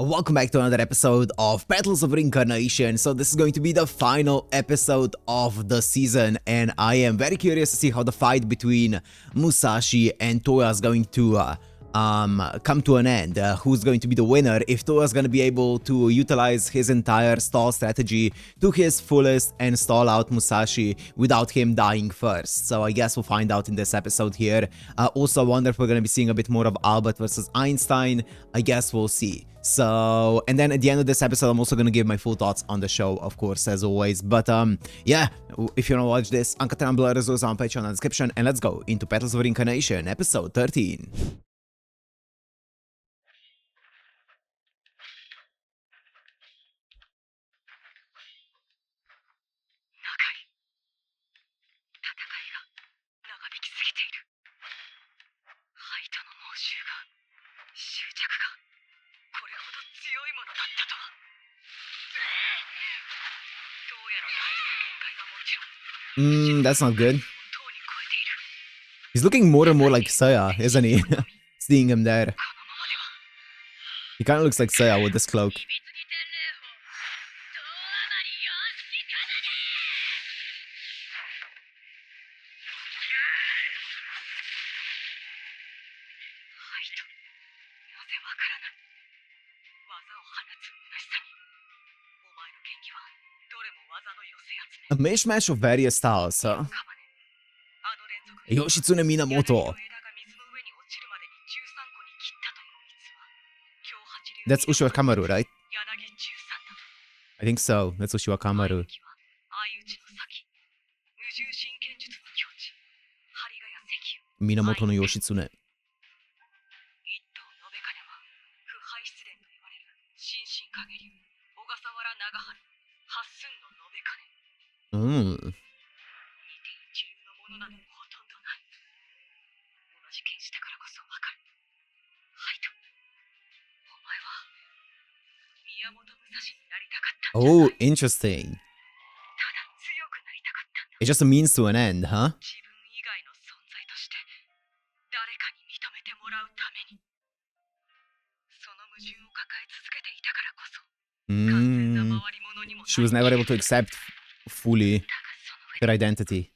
Welcome back to another episode of Petals of Reincarnation. So this is going to be the final episode of the season, and I am very curious to see how the fight between Musashi and Toya is going to come to an end. Who's going to be the winner? If Toya is going to be able to utilize his entire stall strategy to his fullest and stall out Musashi without him dying first. So I guess we'll find out in this episode here. Also, I wonder if we're going to be seeing a bit more of Albert versus Einstein. I guess we'll see. So, and then at the end of this episode, I'm also going to give my full thoughts on the show, of course, as always. But yeah, if you want to watch this, Uncut and Blur is also on Patreon in the description. And let's go into Petals of Reincarnation, episode 13. That's not good. He's looking more and more like Saya, isn't he? Seeing him there. He kind of looks like Saya with this cloak. A mishmash of various styles, huh? Yoshitsune Minamoto. That's Ushiwa Kamaru, right? I think so. That's Ushiwa Kamaru. Minamoto no Yoshitsune. Oh, interesting. It's just a means to an end, huh? She was never able to accept fully her identity.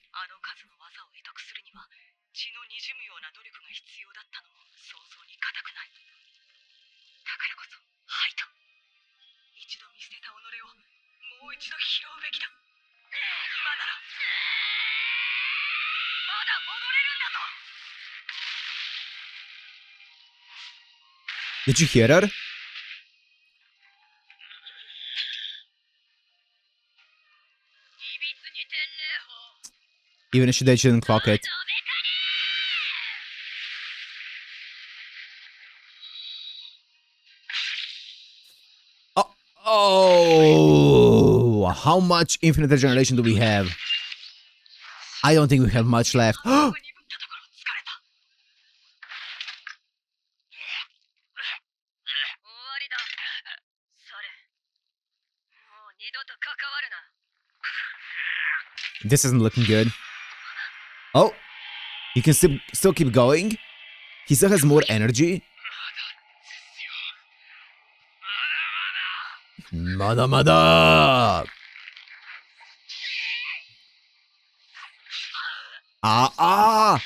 Did you hear her? Even if she did, she didn't clock it. Oh, how much infinite regeneration do we have? I don't think we have much left. This isn't looking good. Oh, he can still keep going. He still has more energy. Mada mada. Ah.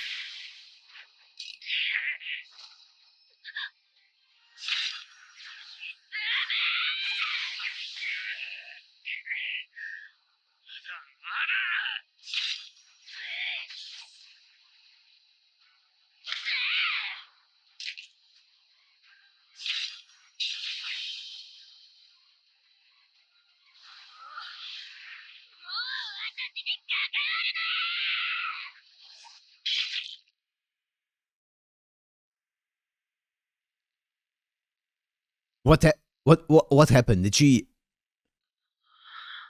What happened? Did she?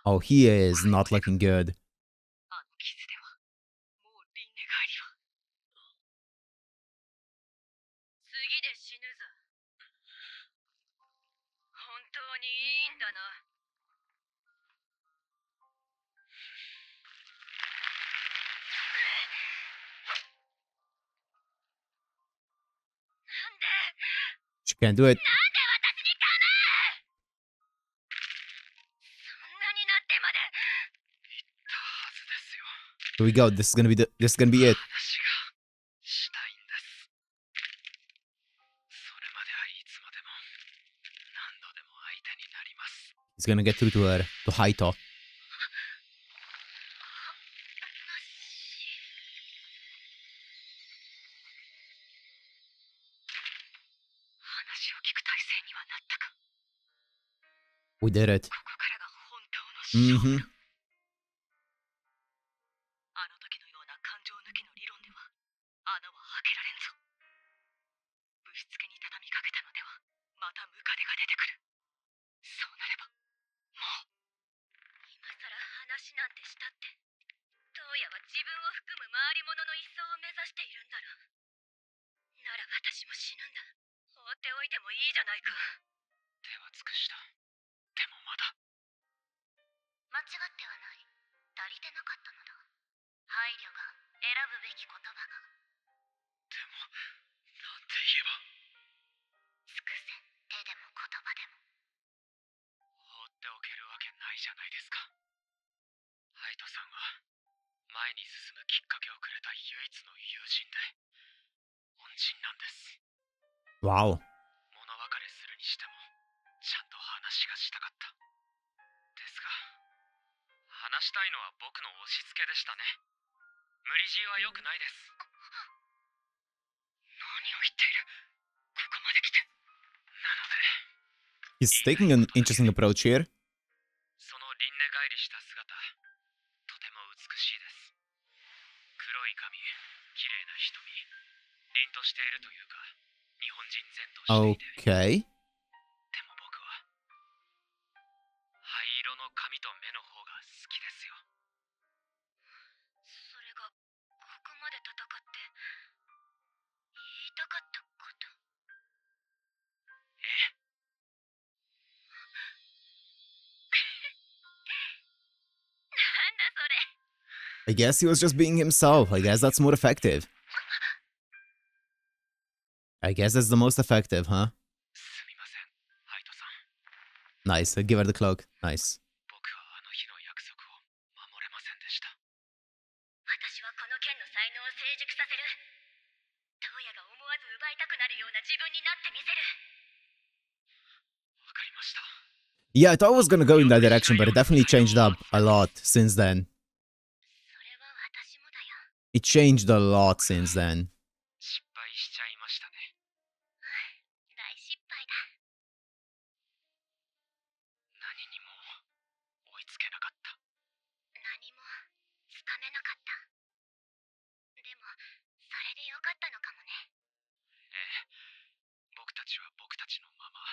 Oh, he is not looking good. She can't do it. Here we go. This is gonna be it. 話がしたいんです。それまではいつまでも何度でも相手になります。 He's gonna get through to her, to Haito. 話を聞く体制にはなったか。 We did it. ここからが本当の勝負だ。 Mm-hmm. あの時のような感情抜きの理論では穴は開けられんぞ。ぶしつけに畳みかけたのではまたムカデが出てくる。そうなればもう今さら話なんてしたってトーヤは自分を含む回り物の一掃を目指しているんだろう。なら私も死ぬんだ。放っておいてもいいじゃないか。手は尽くした。でもまだ間違ってはない。足りてなかったのだ。配慮が、選ぶべき言葉が。でも、なんて言えば。尽くせ、手でも言葉でも。放っておけるわけないじゃないですか。ハイトさんは、前に進むきっかけをくれた唯一の友人で、恩人なんです。Wow. 物別れするにしても、ちゃんと話がしたかった。ですが、話したいのは僕の押し付けでしたね。無理強いは良くないです。何を言っている。ここまで来て。なので、He's taking an interesting approach here. その輪廻返りした姿、とても美しいです。黒い髪、綺麗な瞳、凛としているというか、日本人前としていて。Okay. でも僕は、灰色の髪と目の方が好きですよ。それが、ここまで戦って、言いたかったこと。ええ。なんだそれ。 I guess he was just being himself. I guess that's more effective. I guess that's the most effective, huh? すみません、ハイトさん。 Nice. Give her the cloak. Nice. 僕はあの日の約束を守れませんでした。私はこの剣の才能を成熟させる。トーヤが思わず奪いたくなるような自分になってみせる。わかりました。 Yeah, I thought I was gonna go in that direction, but it definitely changed up a lot since then. それは私もだよ。 It changed a lot since then. 失敗しちゃいましたね。大失敗だ。何にも追いつけなかった。何もつかめなかった。でも、それでよかったのかもね。ええ、僕たちは僕たちのまま。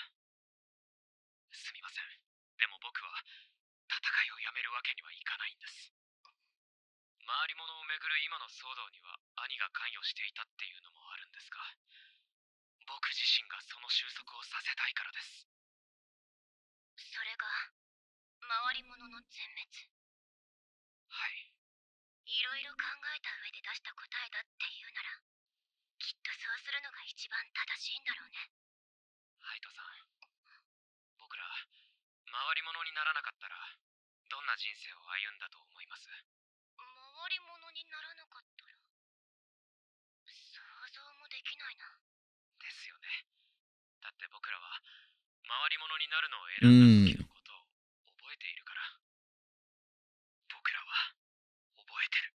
すみません。でも僕は戦いをやめるわけにはいかないんです。回り物をめぐる今の騒動には兄が関与していたっていうのもあるんですが、僕自身がその収束をさせたいからです。それが回り物の全滅。はい。いろいろ考えた上で出した答えだっていうなら、きっとそうするのが一番正しいんだろうね。ハイトさん、僕ら回り物にならなかったらどんな人生を歩んだと思います？回り物にならなかったら想像もできないな。ですよね。だって僕らは回り物になるのを選んだ時のことを覚えているから。僕らは覚えてる。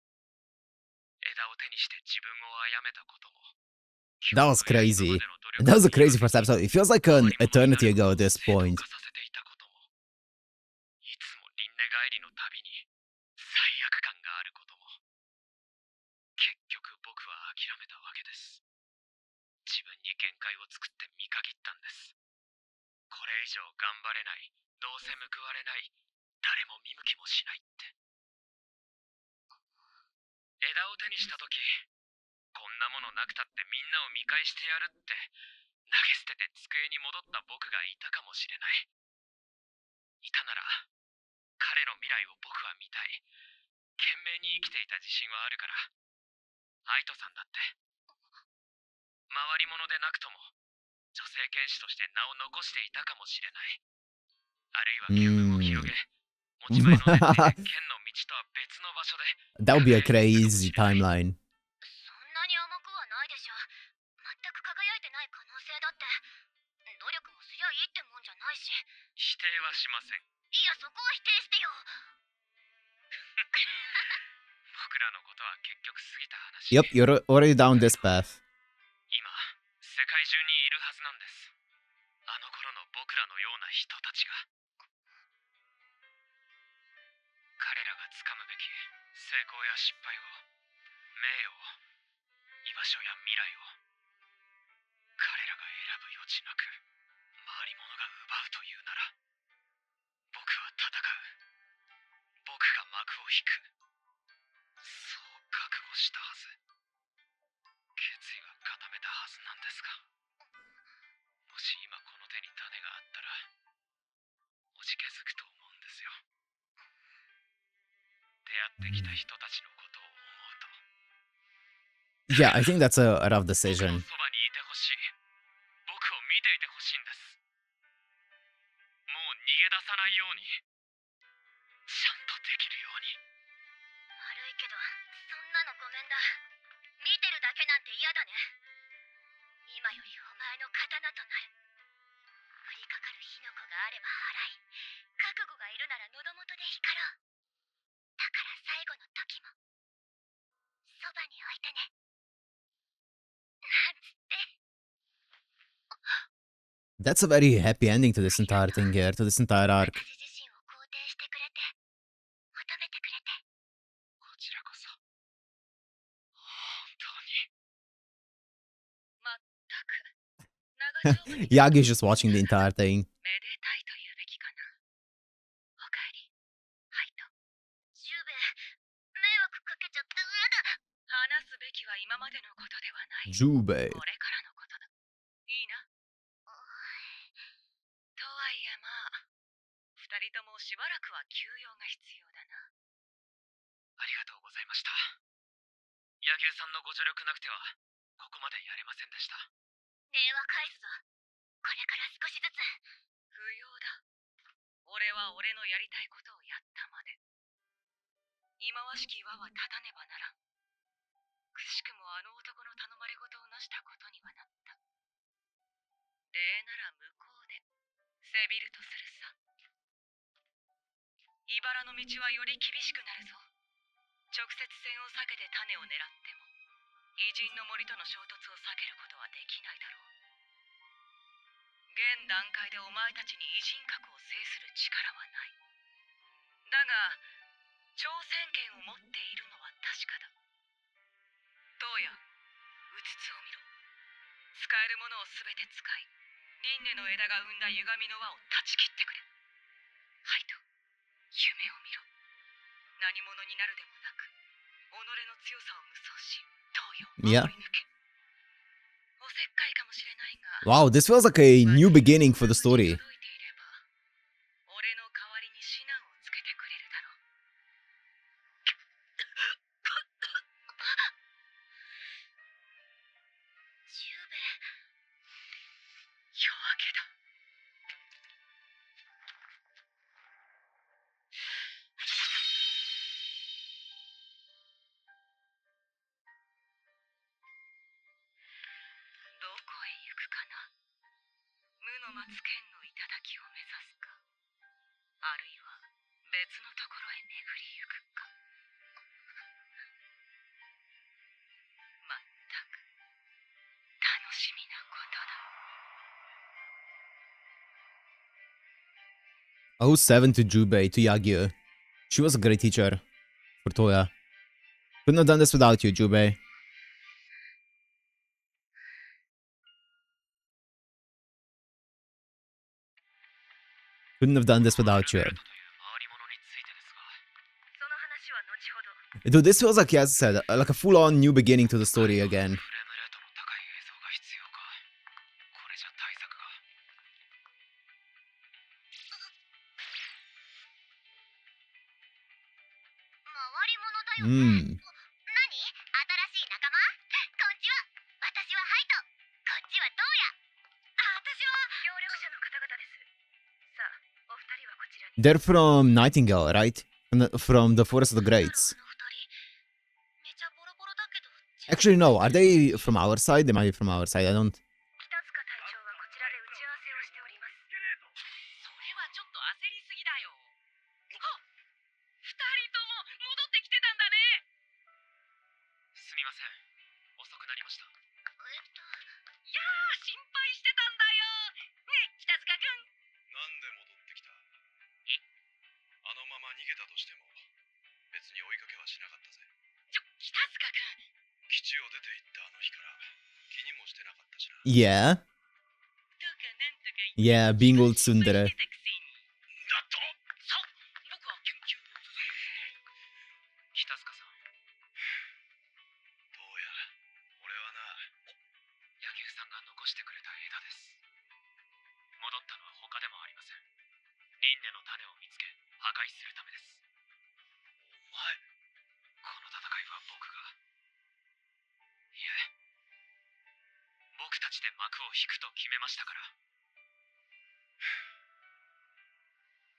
枝を手にして自分を殺めたことも。 That was crazy. That was a crazy first episode. It feels like an eternity ago at this point. いつも輪廻返りのたびに罪悪感があることも。結局僕は諦めたわけです。自分に限界を作って見限ったんです。これ以上頑張れない、どうせ報われない、誰も見向きもしないって。枝を手にした時、こんなものなくたってみんなを見返してやるって投げ捨てて机に戻った僕がいたかもしれない。いたなら彼の未来を僕は見たい。懸命に生きていた自信はあるから。アイトさんだって回り物でなくとも女性剣士として名を残していたかもしれない。あるいは見聞を広げ、持ち前の熱意で剣の道とは別の場所で That would be a crazy timeline. そんなに甘くはないでしょ。全く輝いてない可能性だって。努力もすりゃいいってもんじゃないし。否定はしません。いや、そこは否定してよ。僕らのことは結局過ぎた話。 Yep, you're already down this path. 今、世界中にいるはずなんです。あの頃の僕らのような人たちが。彼らがつかむべき成功や失敗を、名誉を、居場所や未来を、彼らが選ぶ余地なく回り物が奪うというなら、僕は戦う。僕が幕を引く。そう覚悟したはず。決意は固めたはずなんですが、もし今この手に種があったらおじけづくと思うんですよ。出会ってきた人たちのことを思うと。 Yeah, I think that's a rough decision. そばにいてほしい。僕を見ていてほしいんです。もう逃げ出さないように、ちゃんとできるように。悪いけど、そんなのごめんだ。見てるだけなんて嫌だね。今よりお前の刀となる。降りかかる火の粉があれば払い、覚悟がいるなら喉元で光ろう。だから最後の時も、そばに置いてね。なんつって。 That's a very happy ending to this entire thing here, to this entire arc. 私自身を肯定してくれて、求めてくれて。こちらこそ本当に。まったく。長丁場に Yagi's just watching the entire thing. めでたいと言うべきかな。おかえり。ハイト。ジュベ、迷惑かけちゃって話すべきは今までのことではない。 Jubei. これからのことだ。いいな。とはいえまあ、二人ともしばらくは休養が必要だな。ありがとうございました。柳生さんのご助力なくてはここまでやれませんでした。礼は返すぞ。これから少しずつ。不要だ。俺は俺のやりたいことをやったまで。忌まわしき輪は立たねばならん。くしくもあの男の頼まれ事をなしたことにはなった。礼なら向こうでせびるとするさ。茨の道はより厳しくなるぞ。直接線を避けて種を狙っても、偉人の森との衝突を避けることはできないだろう。現段階でお前たちに偉人格を制する力はない。だが、挑戦権を持っているのは確かだ。トーヤ、うつつを見ろ。使えるものをすべて使い、輪廻の枝が生んだ歪みの輪を断ち切ってくれ。ハイト、夢を見ろ。何者になるでもなく、己の強さを無双し、トーヤを守り抜け。おせっかいかもしれないが、 Wow, this feels like a new beginning for the story. 届いていれば、俺の代わりに指南をつけてくれるだろう。ジュベ、夜明けだ。どこへ行くかな。無の待つ剣の頂を目指すか、あるいは別のところへ巡りゆくか。まったく楽しみなことだ。 07 to Jubei to Yagyu. She was a great teacher for Toya. Couldn't have done this without you, Jubei. Couldn't have done this without you. という回り物についてですが、その話は後ほど。 Dude, this feels like, as I said, like a full-on new beginning to the story again. フレームレートの高い映像が必要か。これじゃ対策が。回り物だよ。Hmm. 何？新しい仲間？こんちは。私はハイト。こっちはトーヤ。私は協力者の方々です。さあ、お二人はこちらに。 They're from Nightingale, right? From the Forest of the Greats. この二人、Actually, no. Are they from our side? They might be from our side. I don't. 北塚隊長はこちらで打ち合わせをしております。それはちょっと焦りすぎだよ。あ、二人とも戻ってきてたんだね。すみません。遅くなりました。いやー、心配してたんだよ。ねえ、北塚くん。なんで戻ってきた？え？あのまま逃げたとしても別に追いかけはしなかったぜ。北塚くん。基地を出て行ったあの日から気にもしてなかったしな。Yeah. とかなんとか言って Yeah, being old 心配 tsundere. してたくせに。だとさあ、僕は研究を続ける。北塚さん、どうや、俺はな、柳生さんが残してくれた枝です。戻ったのは他でもありません。輪廻の種を見つけ、破壊するためです。お前、この戦いは僕が、いえ、僕たちで幕を引くと決めましたから。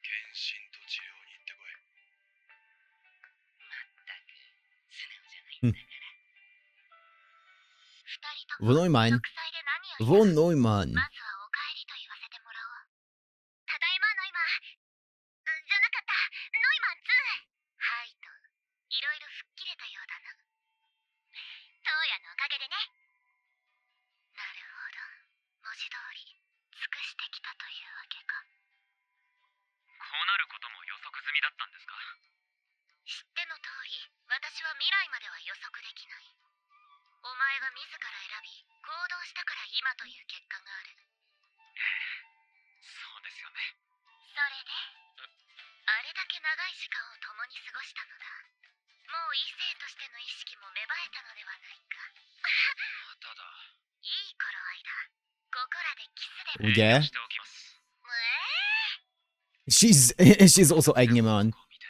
献身と治療に行ってこい。まったく、素直じゃないんだから。二人と Wo Neumann? 玉砕で何を Wo Neumann? まずはお帰りと言わせてもらおう。ただいまノイマン。じゃなかった。ノイマン2。はいと、いろいろ吹っ切れたようだな。トーヤのおかげでね。なるほど。文字通り、尽くしてきたというわけか。こうなることも予測済みだったんですか？知っての通り、私は未来までは予測できない。お前が自ら選び、行動したから今という結果がある。そうですよね。それで、あれだけ長い時間を共に過ごしたのだ。もう異性としての意識も芽生えたのではないか。ただ、いい頃合いだ。ここらでキスでも。Yeah. しておきます。She's she's also egging him on. を見て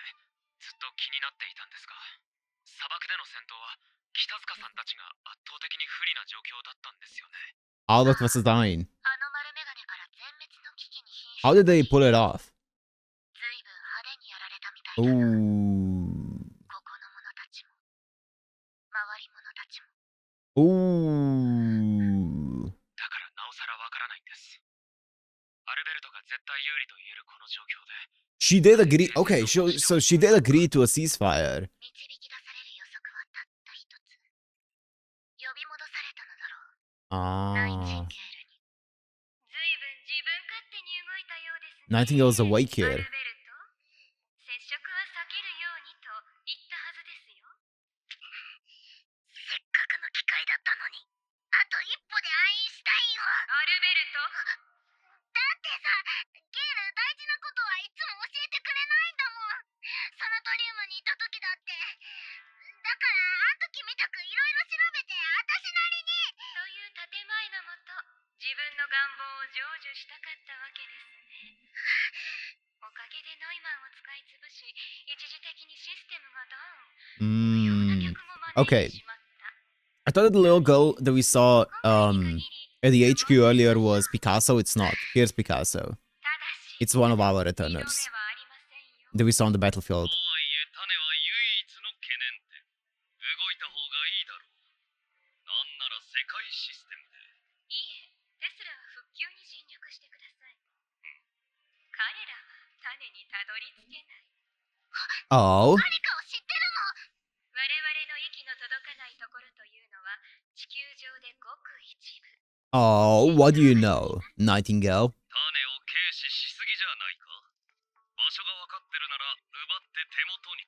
ずっと気になっていたんですが、砂漠での戦闘は北塚さんたちが圧倒的に不利な状況だったんですよね。 All of us are dying. あの丸メガネから全滅の危機に瀕して。 How did they pull it off? ずいぶん派手にやられたみたいだな。 Ooh. ここの者たちも、周り者たちも。 Ooh. だからなおさらわからないんです。アルベルトが絶対有利と言えるこの状況で、 She did agree. Okay, so she did agree to a ceasefire. 導き出される予測はたった一つ。呼び戻されたのだろう。ナイチン Ah. ゲールに。ずいぶん自分勝手に動いたようですね。 Nightingale's awake ア here. ルベルト、接触は避けるようにと言ったはずですよ。せっかくの機会だったのに、あと一歩でアインシュタインを。アルベルト、だってさ、ゲール大事なことはいつも教えてくれないんだもん。サナトリウムにいた時だって。だからあん時みたくいろいろ調べて、私なりに。という建前のもと、自分の願望を成就したかったわけですね。おかげでノイマンを使い潰し、一時的にシステムがダウン。不要な Mm. 客も招い Okay. てしまった。 I thought the little girl that we saw at the HQ earlier was Picasso. It's not. Here's Picasso. ただし、 It's one of our 二度 returners 目はありませんよ。 that we saw on the と battlefield. はいえ種は唯一の懸念点。動いた方がいいだろう。なんなら世界システムで。いえ、テスラは復旧に尽力してください。彼らは種にたどり着けない。 Oh. 何かを知ってるの？我々の息の届かないところというのは地球上でごく一部。 Oh, what do you know, Nightingale? 種を軽視しすぎじゃないか。場所が分かってるなら奪って手元に。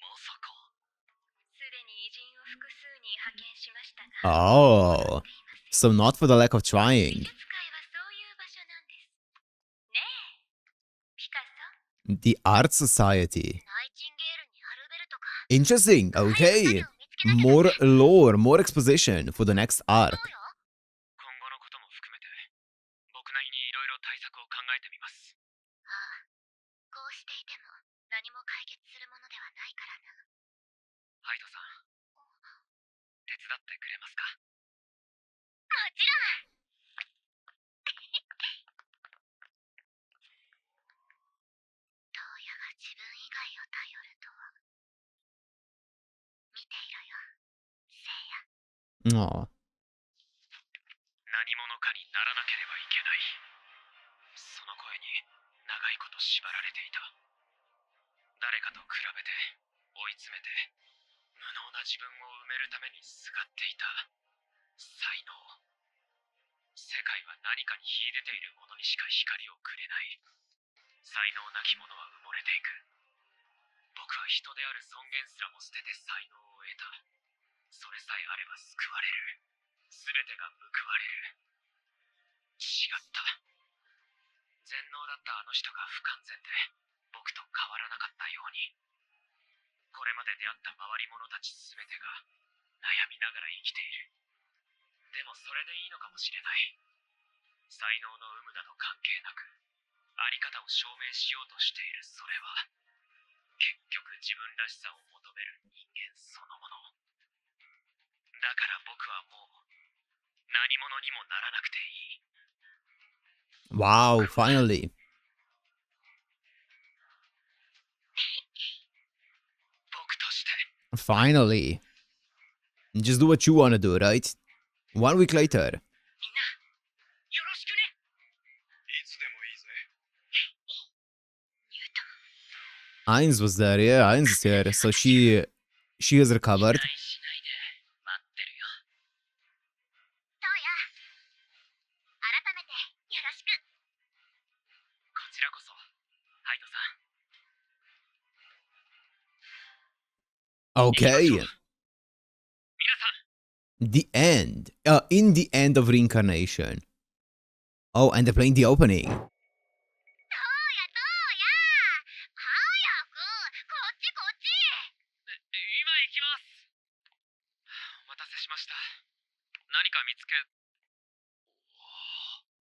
まさか。すでに偉人を複数人派遣しましたが。 Oh. So not for the lack of trying. 美術界はそういう場所なんです。ねえ、ピカソ。 The Art Society. ナイチンゲールにアルベルトか。 Interesting. 種 Okay. を見つけなきゃ。 More lore, more exposition for the next arc. そうよ。今後のことも含めて、僕なりにいろいろ対策を考えてみます。ああ、こうしていても何も解決するものではないからな。ハイドさん、手伝ってくれますか？もちろん。トーヤが自分以外を頼るとは。見ていろよ。Oh. 何者かにならなければいけない。その声に長いこと縛られていた。誰かと比べて追い詰めて無能な自分を埋めるためにすがっていた才能。世界は何かに秀でている者にしか光をくれない。才能なき者は埋もれていく。僕は人である尊厳すらも捨てて才能を得た。それさえあれば救われる。全てが報われる。違った。全能だったあの人が不完全で僕と変わらなかったように。これまで出会った周り者たち全てが悩みながら生きている。でもそれでいいのかもしれない。才能の有無など関係なくあり方を証明しようとしているそれは結局自分らしさを求める人間そのもの。だから僕はもう何者にもならなくていい。 Wow, finally. 僕として Finally. Just do what you wanna do, right? 1 week later. みんなよろしくね。いつでもいいぜ。ニュートン Ainz was there, yeah, Ainz is here. So she has recovered. 期待しないで待ってるよ。トーヤ改めてよろしく。こちらこそハイトさん。 Okay. 皆さん The end. In the end of Reincarnation. Oh, and they're playing the opening. トーヤトーヤ早くこっちこっち。今行きます。お待たせしました。何か見つけ。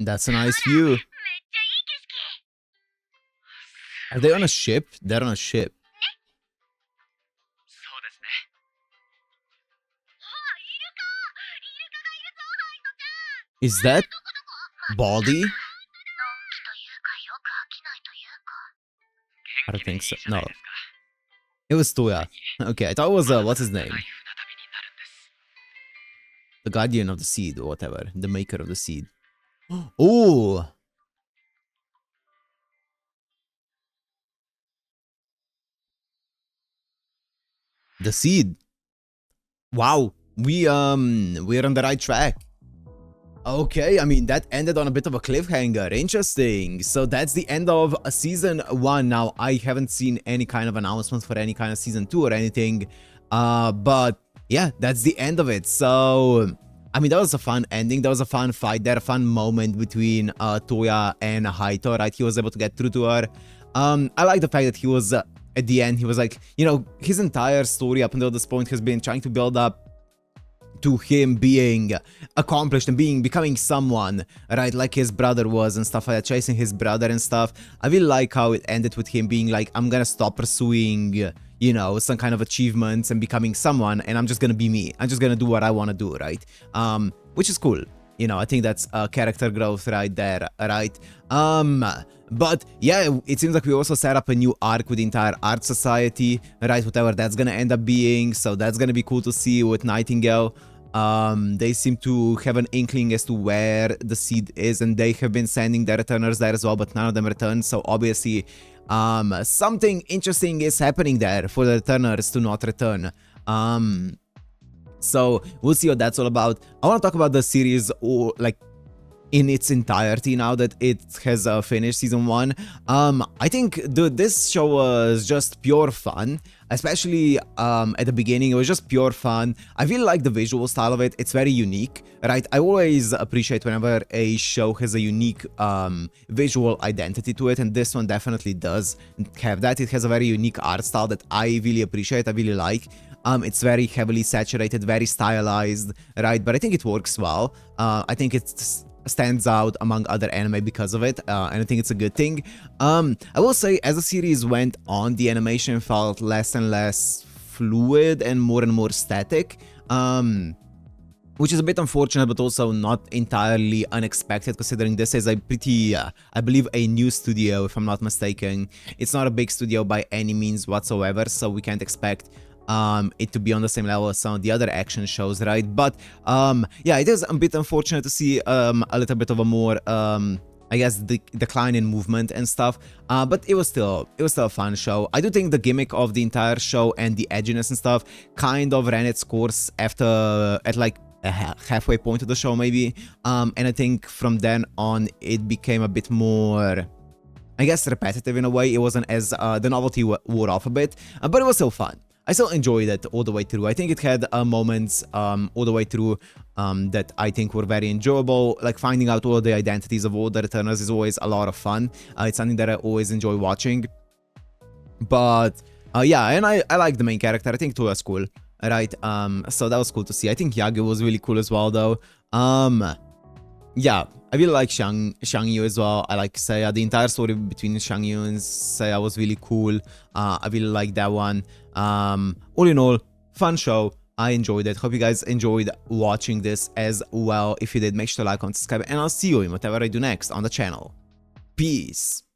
That's a nice view. めっちゃいい景色。 Are they on a ship? They're on a ship. そうですね。あ、イルカがいるぞハイトちゃん。 Is that どこ Baldy? のんきというかよく飽きないというか。 I don't think so. 元気でいいじゃないですか。 It was Toya. Okay, I thought it was, what's his name? 長い船旅になるんです。 The guardian of the seed or whatever. The maker of the seed. Oh! The seed. Wow. We're on the right track. Okay, I mean, that ended on a bit of a cliffhanger. Interesting. So that's the end of season 1. Now, I haven't seen any kind of announcements for any kind of season 2 or anything. But yeah, that's the end of it. So, I mean, that was a fun ending. That was a fun fight. There, a fun moment between Toya and Haito, right? He was able to get through to her. I like the fact that he was, at the end, he was like, you know, his entire story up until this point has been trying to build up to him being accomplished and becoming someone, right, like his brother was and stuff like that, chasing his brother and stuff. I really like how it ended with him being like, I'm gonna stop pursuing, you know, some kind of achievements and becoming someone, and I'm just gonna be me. I'm just gonna do what I want to do, right? Which is cool. You know, I think that's character growth right there, right? But yeah, it seems like we also set up a new arc with the entire art society, right? Whatever that's gonna end up being. So that's gonna be cool to see with Nightingale. They seem to have an inkling as to where the seed is, and they have been sending their returners there as well, but none of them returned. So obviously, something interesting is happening there for the returners to not return. So we'll see what that's all about. I want to talk about the series, or like in its entirety now that it has finished season 1. I think this show was just pure fun, especially at the beginning. It was just pure fun. I really like the visual style of it. It's very unique, right? I always appreciate whenever a show has a unique visual identity to it, and this one definitely does have that. It has a very unique art style that I really appreciate, I really like. It's very heavily saturated, very stylized, right? But I think it works well. I think it's stands out among other anime because of it, and I think it's a good thing. I will say, as the series went on, the animation felt less and less fluid and more static, which is a bit unfortunate, but also not entirely unexpected, considering this is a pretty, I believe, a new studio, if I'm not mistaken. It's not a big studio by any means whatsoever, so we can't expect it to be on the same level as some of the other action shows, right? But yeah, it is a bit unfortunate to see a little bit of a more I guess the decline in movement and stuff, but it was still a fun show. I do think the gimmick of the entire show and the edginess and stuff kind of ran its course at like a halfway point of the show maybe, and I think from then on it became a bit more, I guess, repetitive in a way. It wasn't as the novelty wore off a bit, but it was still fun. I still enjoyed it all the way through. I think it had moments all the way through that I think were very enjoyable. Like finding out all the identities of all the returners is always a lot of fun. It's something that I always enjoy watching. But yeah, and I like the main character. I think Toya's cool, right? So that was cool to see. I think Yagi was really cool as well, though. Yeah, I really like Xiang Yu as well. I like Seiya. The entire story between Xiang Yu and Seiya was really cool. I really like that one. All in all, fun show. I enjoyed it. Hope you guys enjoyed watching this as well. If you did, make sure to like, comment, subscribe, and I'll see you in whatever I do next on the channel. Peace.